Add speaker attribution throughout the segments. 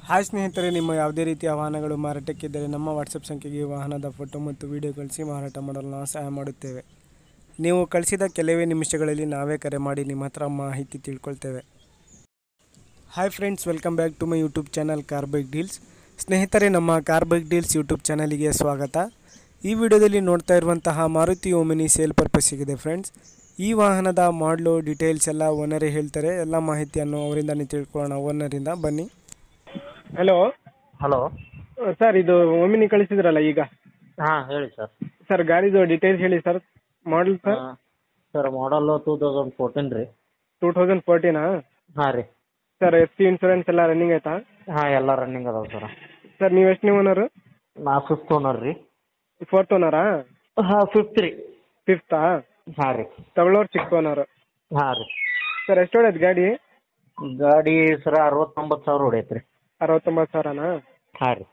Speaker 1: Hi ಸ್ನೇಹಿತರೆ, ನಿಮ್ಮ ಯಾವುದೇ ರೀತಿಯ ವಾಹನಗಳು ಮಾರಾಟಕ್ಕಿದ್ದರೆ ನಮ್ಮ ವಾಟ್ಸಪ್ ಸಂಖ್ಯೆಗೆ ವಾಹನದ ಫೋಟೋ ಮತ್ತು ವಿಡಿಯೋ ಕಳಿಸಿ ಮಾರಾಟ ಮಾಡಲು ನಾವು ಸಹಾಯ ಮಾಡುತ್ತೇವೆ. ನೀವು ಕಳಿಸಿದ ಕೆಲವೇ ನಿಮಿಷಗಳಲ್ಲಿ ನಾವೇ ಕರೆ ಮಾಡಿ ನಿಮ್ಮ ಹತ್ರ ಮಾಹಿತಿ ತಿಳ್ಕೊಳ್ತೇವೆ. Hi friends, welcome back to my YouTube channel car bike deals. ಸ್ನೇಹಿತರೆ, ನಮ್ಮ ಕಾರ್ ಬೈಕ್ ಡೀಲ್ಸ್ ಯೂಟ್ಯೂಬ್ ಚಾನಲಿಗೆ ಸ್ವಾಗತ. ಈ ವಿಡಿಯೋದಲ್ಲಿ ನೋಡ್ತಾ ಇರುವಂತಹ ಮಾರುತಿ ಓಮಿನಿ ಸೇಲ್ ಪರ್ಪಸ್ಸಿಗಿದೆ ಫ್ರೆಂಡ್ಸ್. ಈ ವಾಹನದ ಮಾಡಲು ಡೀಟೇಲ್ಸ್ ಎಲ್ಲ ಓನರೇ ಹೇಳ್ತಾರೆ. ಎಲ್ಲ ಮಾಹಿತಿಯನ್ನು ಅವರಿಂದನೇ ತಿಳ್ಕೊಳ್ಳೋಣ. ಓನರಿಂದ ಬನ್ನಿ. ಹಲೋ
Speaker 2: ಹಲೋ
Speaker 1: ಸರ್, ಇದು ಓಮಿನಿ ಕಳಿಸಿದ್ರಲ್ಲ ಈಗ.
Speaker 2: ಹಾಂ ಹೇಳಿ ಸರ್.
Speaker 1: ಸರ್, ಗಾಡಿದು ಡೀಟೇಲ್ಸ್ ಹೇಳಿ sir. Model sir?
Speaker 2: Sir model 2014 ರೀ.
Speaker 1: 2014?
Speaker 2: ಹಾಂ ರೀ.
Speaker 1: ಸರ್, FC ಇನ್ಸೂರೆನ್ಸ್ ಎಲ್ಲ ರನ್ನಿಂಗ್ ಆಯ್ತಾ?
Speaker 2: ಹಾಂ ಎಲ್ಲ ರನ್ನಿಂಗ್ ಅದಾವೆ ಸರ್.
Speaker 1: ಸರ್, ನೀವು ಎಷ್ಟು ನೀವು ಓನರು?
Speaker 2: ನಾ 5th ಓನರ್ ರೀ.
Speaker 1: 4th ಓನರಾ?
Speaker 2: ಹಾಂ 5th ರೀ.
Speaker 1: 5th?
Speaker 2: ಹಾಂ ರೀ.
Speaker 1: ತಗೊಳ್ಳೋರು 6th ಓನರು.
Speaker 2: ಹಾಂ ರೀ.
Speaker 1: ಸರ್, ಎಷ್ಟು ಹೊಡೆದ್ ಗಾಡಿ?
Speaker 2: ಗಾಡಿ ಸರ್ 69,000 ಹೊಡೈತೆ ರೀ.
Speaker 1: 69,000ನಾ?
Speaker 2: ಹಾಂ ರೀ.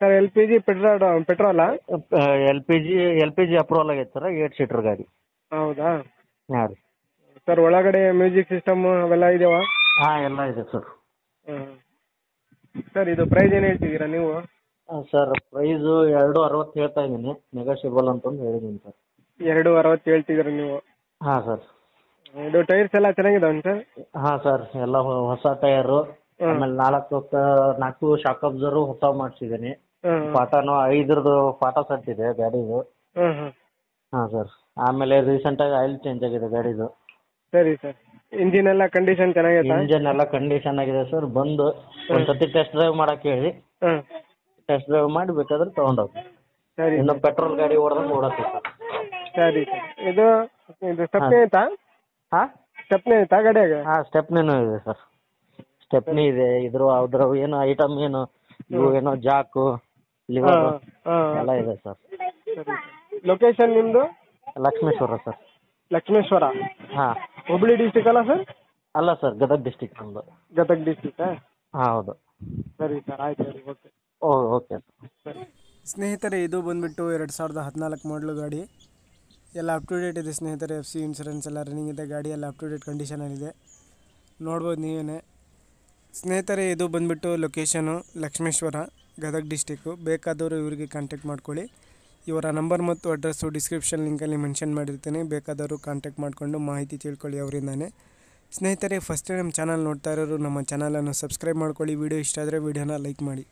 Speaker 1: ಸರ್, LPG ಪೆಟ್ರೋಲಾ?
Speaker 2: ಎಲ್ ಪಿ ಜಿ ಅಪ್ರೂವಲ್ ಆಗೈತೆ ಸರ್. 8 ಸೀಟರ್ ಗಾಡಿ.
Speaker 1: ಹೌದಾ?
Speaker 2: ಹಾಂ ರೀ.
Speaker 1: ಸರ್, ಒಳಗಡೆ ಮ್ಯೂಸಿಕ್ ಸಿಸ್ಟಮ್ ಅವೆಲ್ಲ ಇದೆಯಾ?
Speaker 2: ಹಾಂ ಎಲ್ಲ ಇದೆ ಸರ್.
Speaker 1: ಸರ್, ಇದು ಪ್ರೈಸ್ ಏನು ಹೇಳ್ತಿದ್ದೀರಾ ನೀವು?
Speaker 2: ಸರ್ ಪ್ರೈಸು 260 ಹೇಳ್ತಾ ಇದ್ದೀನಿ. ನೆಗೋಷಿಯಬಲ್ ಅಂತಂದು ಹೇಳಿದ್ದೀನಿ ಸರ್.
Speaker 1: 260 ಹೇಳ್ತಿದ್ದೀರಾ ನೀವು?
Speaker 2: ಹಾಂ ಸರ್.
Speaker 1: ಇದು ಟೈರ್ಸ್ ಎಲ್ಲ ಚೆನ್ನಾಗಿದಾವೆ ಸರ್?
Speaker 2: ಹಾಂ ಸರ್, ಎಲ್ಲ ಹೊಸ ಟೈರು. ಆಮೇಲೆ 4 ಶಾಕ್ ಅಬ್ಸರು ಹೊಸ ಮಾಡಿಸಿದ್ದೀನಿ. ಪಾಟನು 5ರದ್ದು ಪಾಟ ಸೆಟ್ ಇದೆ ಗಾಡಿದು. ಹಾಂ ಸರ್. ಆಮೇಲೆ ರೀಸೆಂಟಾಗಿ ಆಯಿಲ್ ಚೇಂಜ್ ಆಗಿದೆ ಗಾಡಿದು.
Speaker 1: ಸರಿ ಸರ್. ಇಂಜಿನ್ ಎಲ್ಲ ಕಂಡೀಷನ್ ಚೆನ್ನಾಗಿದೆ?
Speaker 2: ಇಂಜನ್ ಎಲ್ಲ ಕಂಡೀಷನ್ ಆಗಿದೆ ಸರ್. ಬಂದು ಒಂದ್ಸತಿ ಟೆಸ್ಟ್ ಡ್ರೈವ್ ಮಾಡಕ್ಕೆ ಹೇಳಿ. ಟೆಸ್ಟ್ ಡ್ರೈವ್ ಮಾಡಿ ಬೇಕಾದ್ರೆ ತೊಗೊಂಡೋಗಿ.
Speaker 1: ಸರಿ.
Speaker 2: ಇನ್ನು ಪೆಟ್ರೋಲ್ ಗಾಡಿ ಓಡಿದ್ರೆ ಓಡತ್ತೆ ಸರ್.
Speaker 1: ಸರಿ ಸರ್. ಇದು ಸ್ಟೆಪ್ನಿ ಆಯ್ತಾ?
Speaker 2: ಹಾಂ
Speaker 1: ಸ್ಟೆಪ್ನಿ ಆಯ್ತಾ ಗಾಡಿಯಾಗ?
Speaker 2: ಹಾಂ ಸ್ಟೆಪ್ನಿನೂ ಇದೆ ಸರ್. ಸ್ಟೆಪ್ನಿ ಇದೆ. ಅದ್ರ ಏನು ಐಟಮ್ ಏನು ಇವು ಏನೋ ಜಾಕು ಲಿವರ್ ಎಲ್ಲ ಇದೆ ಸರ್.
Speaker 1: ಲೊಕೇಶನ್ ನಿಮ್ಮದು?
Speaker 2: ಲಕ್ಷ್ಮೇಶ್ವರ ಸರ್.
Speaker 1: ಲಕ್ಷ್ಮೇಶ್ವರ? ಹಾಂ. ಹುಬ್ಳಿ ಡಿಸ್ಟಿಕ್ ಅಲ್ಲ ಸರ್?
Speaker 2: ಅಲ್ಲ ಸರ್, ಗದಗ ಡಿಸ್ಟಿಕ್ ನಮ್ಮದು.
Speaker 1: ಗದಗ ಡಿಸ್ಟಿಕ್ಕಾ?
Speaker 2: ಹಾಂ ಹೌದು.
Speaker 1: ಸರಿ ಸರ್, ಆಯ್ತು ಸರಿ, ಓಕೆ.
Speaker 2: Okay
Speaker 1: sir. ಸ್ನೇಹಿತರೆ, ಇದು ಬಂದುಬಿಟ್ಟು 2014 ಮಾಡಲು ಗಾಡಿ. ಎಲ್ಲ ಅಪ್ ಟು ಡೇಟ್ ಇದೆ ಸ್ನೇಹಿತರೆ. FC ಇನ್ಸೂರೆನ್ಸ್ ಎಲ್ಲ ರನ್ನಿಂಗ್ ಇದೆ. ಗಾಡಿ ಎಲ್ಲ ಅಪ್ ಟು ಡೇಟ್ ಕಂಡೀಷನಲ್ಲಿದೆ, ನೋಡ್ಬೋದು ನೀವೇ ಸ್ನೇಹಿತರೆ. ಇದು ಬಂದುಬಿಟ್ಟು ಲೊಕೇಶನು ಲಕ್ಷ್ಮೇಶ್ವರ, ಗದಗ ಡಿಸ್ಟಿಕ್ಕು. ಬೇಕಾದವರು ಇವರಿಗೆ ಕಾಂಟ್ಯಾಕ್ಟ್ ಮಾಡ್ಕೊಳ್ಳಿ. ಇವರ ನಂಬರ್ ಮತ್ತು ಅಡ್ರೆಸ್ಸು ಡಿಸ್ಕ್ರಿಪ್ಷನ್ ಲಿಂಕಲ್ಲಿ ಮೆನ್ಷನ್ ಮಾಡಿರ್ತೀನಿ. ಬೇಕಾದವರು ಕಾಂಟ್ಯಾಕ್ಟ್ ಮಾಡಿಕೊಂಡು ಮಾಹಿತಿ ತಿಳ್ಕೊಳ್ಳಿ ಅವರಿಂದಾನೆ. ಸ್ನೇಹಿತರೆ, ಫಸ್ಟ್ ನಮ್ಮ ಚಾನಲ್ ನೋಡ್ತಾ ಇರೋರು ನಮ್ಮ ಚಾನಲನ್ನು ಸಬ್ಸ್ಕ್ರೈಬ್ ಮಾಡ್ಕೊಳ್ಳಿ. ವಿಡಿಯೋ ಇಷ್ಟ ಆದರೆ ವಿಡಿಯೋನ ಲೈಕ್ ಮಾಡಿ.